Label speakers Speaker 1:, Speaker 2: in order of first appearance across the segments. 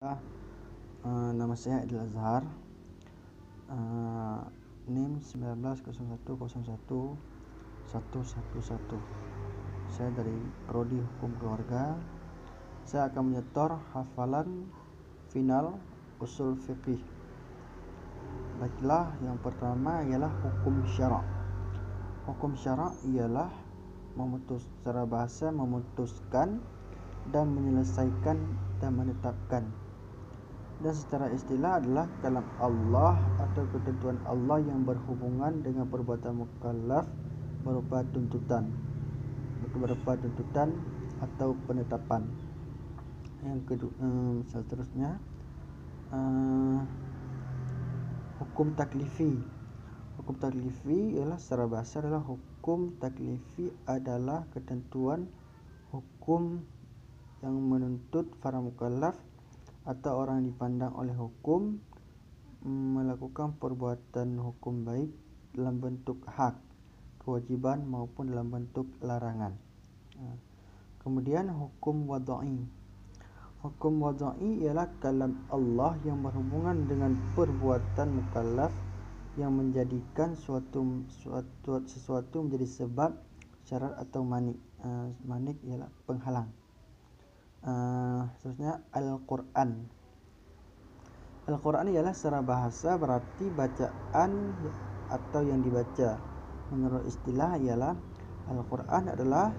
Speaker 1: Nama saya Adil Azhar, NIM 1901011111. Saya dari Prodi Hukum Keluarga. Saya akan menyetor hafalan final usul fiqih. Baiklah, yang pertama ialah hukum syarak. Hukum syarak ialah secara bahasa memutuskan dan menyelesaikan dan menetapkan. Dan secara istilah adalah kalam Allah atau ketentuan Allah yang berhubungan dengan perbuatan mukallaf berupa tuntutan atau penetapan. Yang kedua, seterusnya hukum taklifi. Hukum taklifi ialah secara bahasa adalah hukum taklifi adalah ketentuan hukum yang menuntut para mukallaf atau orang yang dipandang oleh hukum melakukan perbuatan hukum baik dalam bentuk hak, kewajiban maupun dalam bentuk larangan. Kemudian hukum wadai. Hukum wadai ialah kalam Allah yang berhubungan dengan perbuatan mukallaf yang menjadikan sesuatu menjadi sebab, syarat atau manik. Manik ialah penghalang. Seterusnya Al-Quran. Al-Quran ialah secara bahasa berarti bacaan atau yang dibaca. Menurut istilah ialah Al-Quran adalah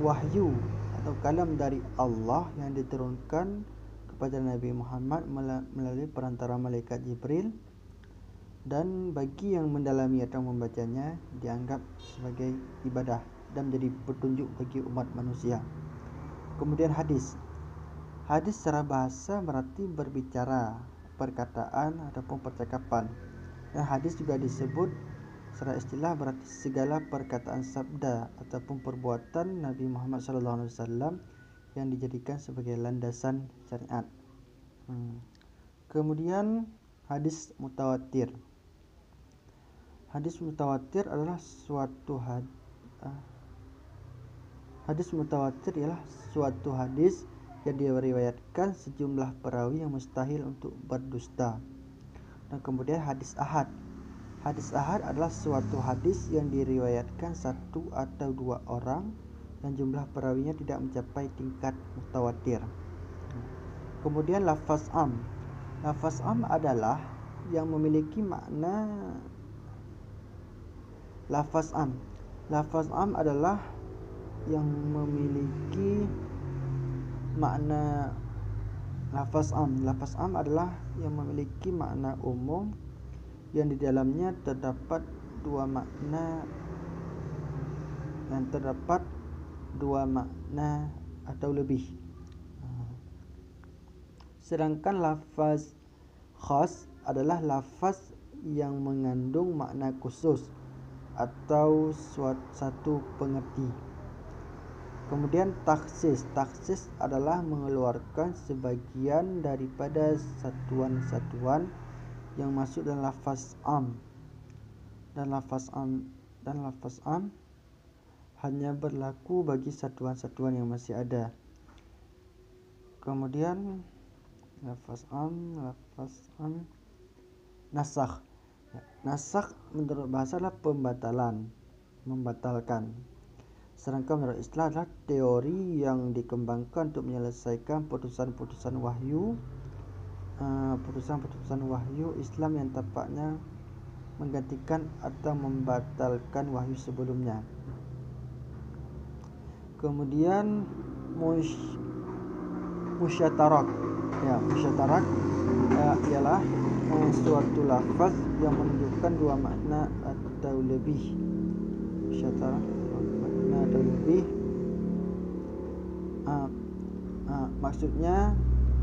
Speaker 1: wahyu atau kalam dari Allah yang diturunkan kepada Nabi Muhammad melalui perantara malaikat Jibril, dan bagi yang mendalami atau membacanya dianggap sebagai ibadah dan menjadi petunjuk bagi umat manusia. Kemudian hadis. Hadis secara bahasa berarti berbicara, perkataan ataupun percakapan. Dan hadis juga disebut secara istilah berarti segala perkataan sabda ataupun perbuatan Nabi Muhammad SAW yang dijadikan sebagai landasan syariat. Kemudian hadis mutawatir. Hadis mutawatir adalah Hadis mutawatir ialah suatu hadis yang diriwayatkan sejumlah perawi yang mustahil untuk berdusta. Dan kemudian hadis ahad. Hadis ahad adalah suatu hadis yang diriwayatkan satu atau dua orang dan jumlah perawinya tidak mencapai tingkat mutawatir. Kemudian lafaz am. Lafaz am adalah yang memiliki makna lafaz am. Lafaz am adalah yang memiliki makna lafaz am. Lafaz am adalah yang memiliki makna umum yang di dalamnya terdapat dua makna atau lebih. Sedangkan lafaz khas adalah lafaz yang mengandung makna khusus atau satu pengerti. Kemudian taksis. Taksis adalah mengeluarkan sebagian daripada satuan-satuan yang masuk dalam lafaz am. Dan lafaz am hanya berlaku bagi satuan-satuan yang masih ada. Kemudian lafaz am nasakh. Nasakh menurut bahasa adalah membatalkan. Sedangkan menurut istilah adalah teori yang dikembangkan untuk menyelesaikan putusan-putusan wahyu Islam yang tampaknya menggantikan atau membatalkan wahyu sebelumnya. Kemudian musyatarak. Musyatarak ialah suatu lafaz yang menunjukkan dua makna atau lebih. Musyatarak atau lebih, maksudnya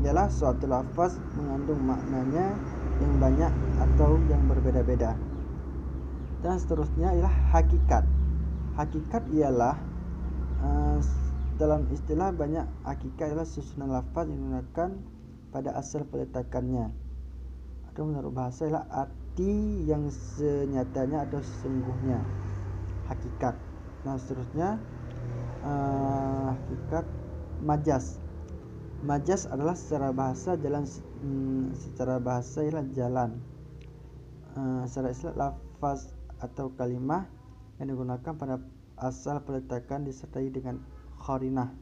Speaker 1: ialah suatu lafaz mengandung maknanya yang banyak atau yang berbeda-beda. Dan seterusnya ialah hakikat. Hakikat ialah dalam istilah banyak hakikat ialah susunan lafaz yang digunakan pada asal peletakannya, atau menurut bahasa ialah arti yang senyatanya atau sesungguhnya. Hakikat. Nah, seterusnya hakikat majaz. Majaz adalah secara bahasa jalan, secara bahasa ialah jalan. Secara istilah lafaz atau kalimah yang digunakan pada asal peletakan disertai dengan qarinah,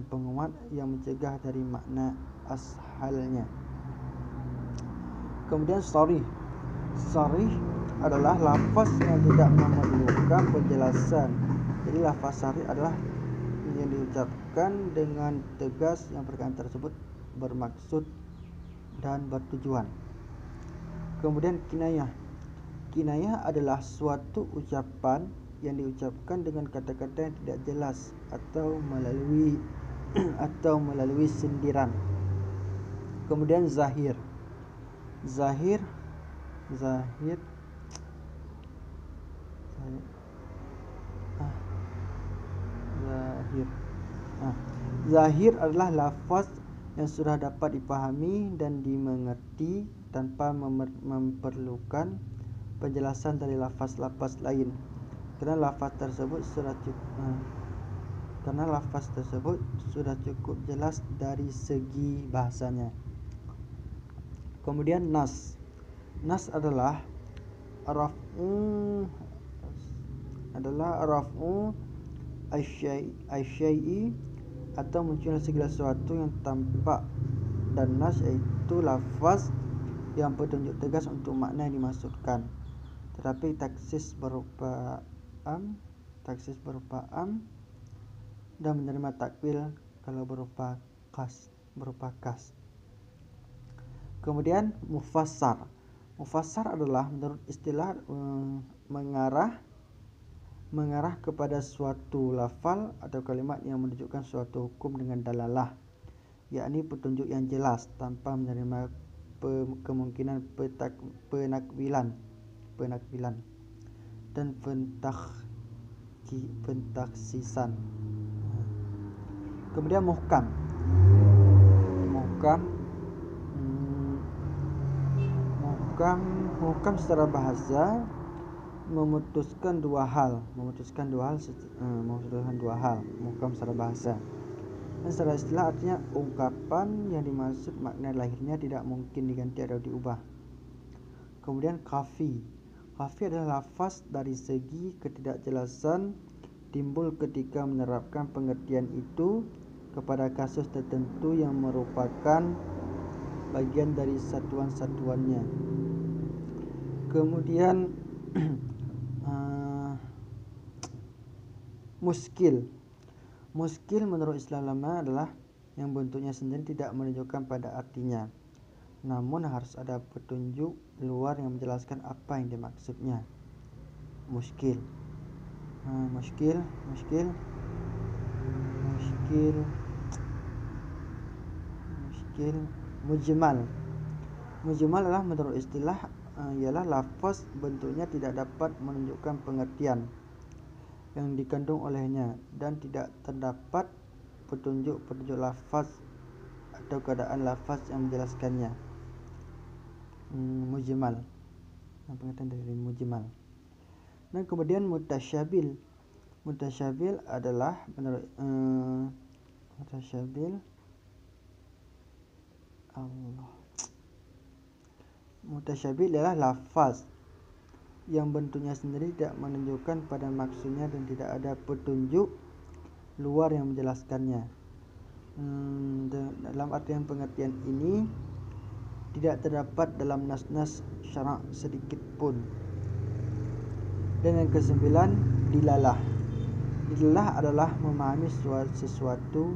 Speaker 1: penguat yang mencegah dari makna asalnya. Kemudian sharih adalah lafaz yang tidak memerlukan penjelasan. Jadi lafaz sharih adalah yang diucapkan dengan tegas yang perkataan tersebut bermaksud dan bertujuan. Kemudian kinayah adalah suatu ucapan yang diucapkan dengan kata-kata yang tidak jelas atau melalui sindiran. Kemudian zahir Zahir adalah lafaz yang sudah dapat dipahami dan dimengerti tanpa memerlukan penjelasan dari lafaz-lafaz lain, karena lafaz tersebut sudah cukup jelas dari segi bahasanya. Kemudian nas adalah raf'u asyai'i atau munculnya segala sesuatu yang tampak, dan nas yaitu lafaz yang petunjuk tegas untuk makna yang dimaksudkan, tetapi taksis berupa am dan menerima takwil kalau berupa kas. Kemudian mufassar adalah menurut istilah mengarah kepada suatu lafal atau kalimat yang menunjukkan suatu hukum dengan dalalah, yakni petunjuk yang jelas tanpa menerima kemungkinan penakwilan dan pentaksisan. Kemudian muhkam secara bahasa memutuskan dua hal muhkam secara bahasa, dan secara istilah artinya ungkapan yang dimaksud makna lahirnya tidak mungkin diganti atau diubah. Kemudian kafi adalah lafaz dari segi ketidakjelasan timbul ketika menerapkan pengertian itu kepada kasus tertentu yang merupakan bagian dari satuan-satuannya. Kemudian muskil menurut istilah ulama adalah yang bentuknya sendiri tidak menunjukkan pada artinya, namun harus ada petunjuk luar yang menjelaskan apa yang dimaksudnya. Muskil mujmal adalah menurut istilah ialah lafaz bentuknya tidak dapat menunjukkan pengertian yang dikandung olehnya dan tidak terdapat petunjuk lafaz atau keadaan lafaz yang menjelaskannya. Mujmal, pengertian dari mujmal. Dan kemudian mutasyabil adalah menurut mutasyabil adalah lafaz yang bentuknya sendiri tidak menunjukkan pada maksudnya dan tidak ada petunjuk luar yang menjelaskannya. Dalam artian pengertian ini tidak terdapat dalam nas-nas syarak sedikit pun. Dan yang kesembilan, dilalah adalah memahami sesuatu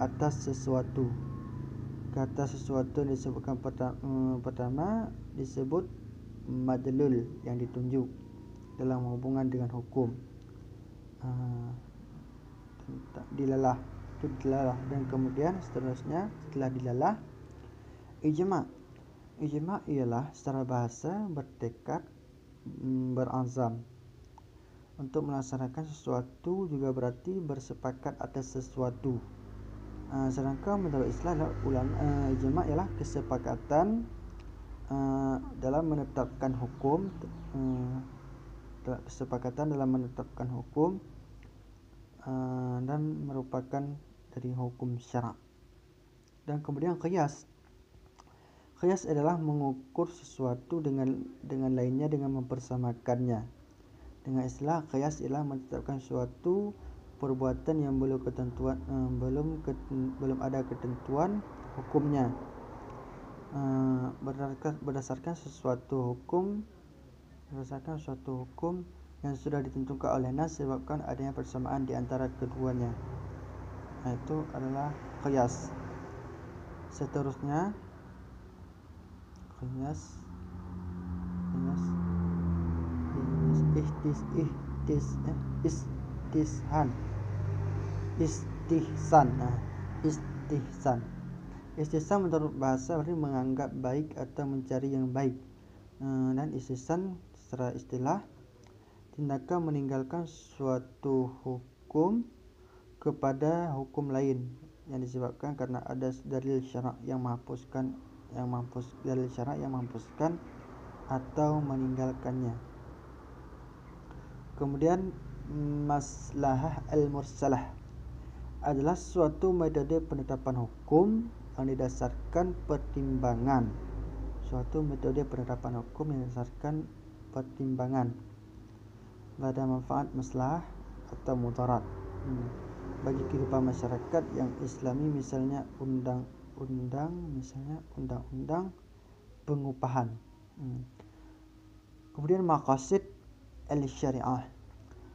Speaker 1: atas sesuatu. Kata sesuatu yang disebutkan pertama disebut madlul yang ditunjuk dalam hubungan dengan hukum. Dilalah dan kemudian seterusnya setelah dilalah ijma ialah secara bahasa bertekad, berazam untuk melaksanakan sesuatu, juga berarti bersepakat atas sesuatu. Sedangkan menurut istilah ulama, ijma ialah kesepakatan dalam menetapkan hukum, dan merupakan dari hukum syarak. Dan kemudian qiyas adalah mengukur sesuatu dengan lainnya dengan mempersamakannya. Dengan istilah qiyas ialah menetapkan suatu perbuatan yang belum ada ketentuan hukumnya, berdasarkan suatu hukum yang sudah ditentukan oleh nas sebabkan adanya persamaan di antara keduanya. Itu adalah qiyas. Seterusnya qiyas istihsan menurut bahasa berarti menganggap baik atau mencari yang baik. Dan istihsan secara istilah tindakan meninggalkan suatu hukum kepada hukum lain yang disebabkan karena ada dalil syarak yang menghapuskan atau meninggalkannya. Kemudian maslahah al-mursalah adalah suatu metode penetapan hukum yang didasarkan pertimbangan. Gak ada manfaat, maslahah atau mudarat bagi kehidupan masyarakat yang islami, misalnya undang-undang pengupahan. Kemudian maqasid al-syariah.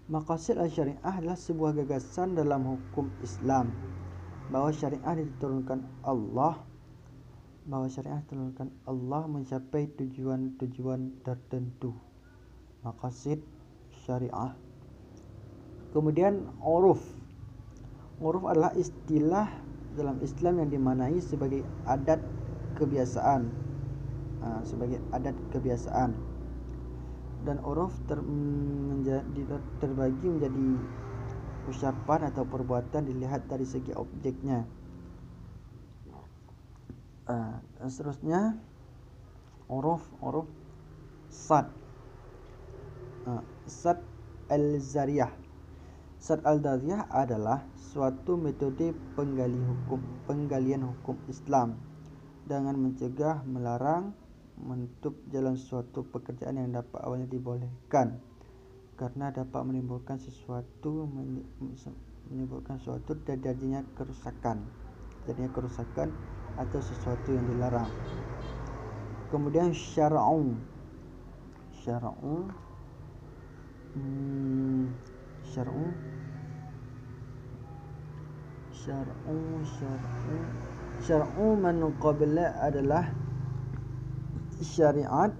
Speaker 1: Maqasid al-syariah adalah sebuah gagasan dalam hukum Islam bahwa syariah diturunkan Allah mencapai tujuan tertentu. Maqasid syariah. Kemudian uruf adalah istilah dalam Islam yang dimaknai sebagai adat kebiasaan. Dan uruf terbagi menjadi ucapan atau perbuatan dilihat dari segi objeknya. Dan seterusnya uruf sad al-zariyah. Sad al-zariyah adalah suatu metode penggalian hukum Islam dengan mencegah, melarang, menutup jalan suatu pekerjaan yang dapat awalnya dibolehkan karena dapat menimbulkan suatu terjadinya kerusakan atau sesuatu yang dilarang. Kemudian syar'u man qabla adalah syariat.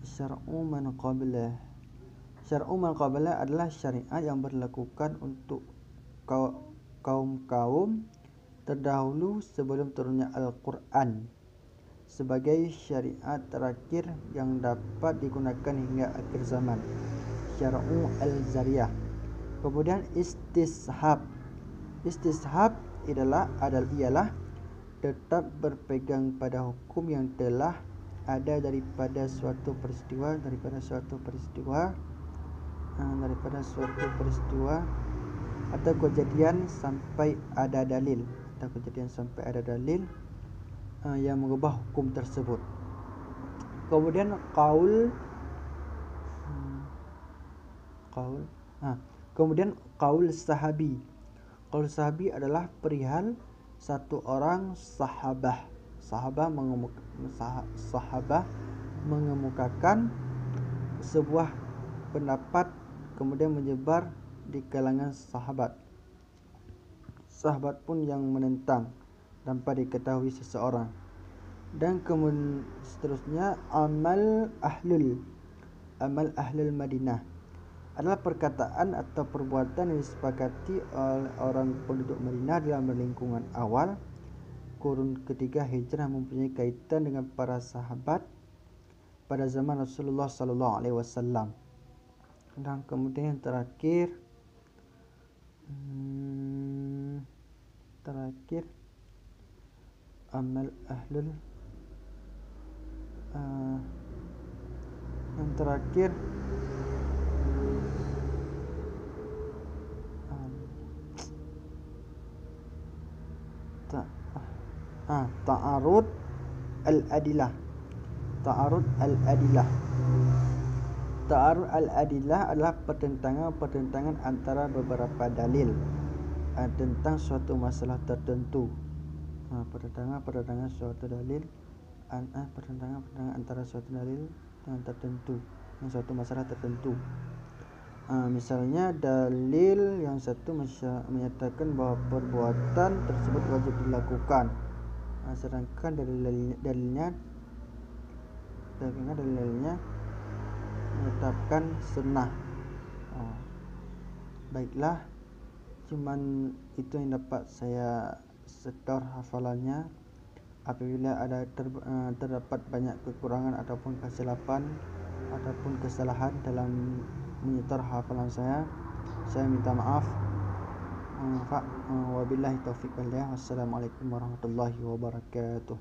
Speaker 1: Syar'u man qabla adalah syariat yang berlakukan untuk kaum terdahulu sebelum turunnya Al-Quran sebagai syariat terakhir yang dapat digunakan hingga akhir zaman. Syar'u al-zariyah. Kemudian istishab ialah tetap berpegang pada hukum yang telah ada daripada suatu peristiwa atau kejadian sampai ada dalil yang mengubah hukum tersebut. Kemudian qaul sahabi. Qaul sahabi adalah perihal satu orang sahabah mengemukakan sebuah pendapat kemudian menyebar di kalangan sahabat pun yang menentang tanpa diketahui seseorang. Dan kemudian seterusnya amal ahlul Madinah adalah perkataan atau perbuatan yang disepakati oleh orang penduduk Madinah dalam lingkungan awal kurun ketiga hijrah, mempunyai kaitan dengan para sahabat pada zaman Rasulullah SAW. Dan kemudian terakhir amal ahlul yang terakhir Ta'arud al-adilah. Ta'arud al-adilah. Ta'arud al-adilah adalah pertentangan antara beberapa dalil tentang suatu masalah tertentu. Pertentangan suatu dalil, pertentangan antara suatu dalil dengan tertentu, dengan suatu masalah tertentu. Misalnya dalil yang satu menyatakan bahawa perbuatan tersebut wajib dilakukan, sedangkan dalilnya menetapkan sunnah. Baiklah, cuman itu yang dapat saya setor hafalannya. Apabila ada terdapat banyak kekurangan ataupun kesilapan ataupun kesalahan dalam menyetor hafalan saya minta maaf. Wabillahi taufiq wal hidayah. Wassalamualaikum warahmatullahi wabarakatuh.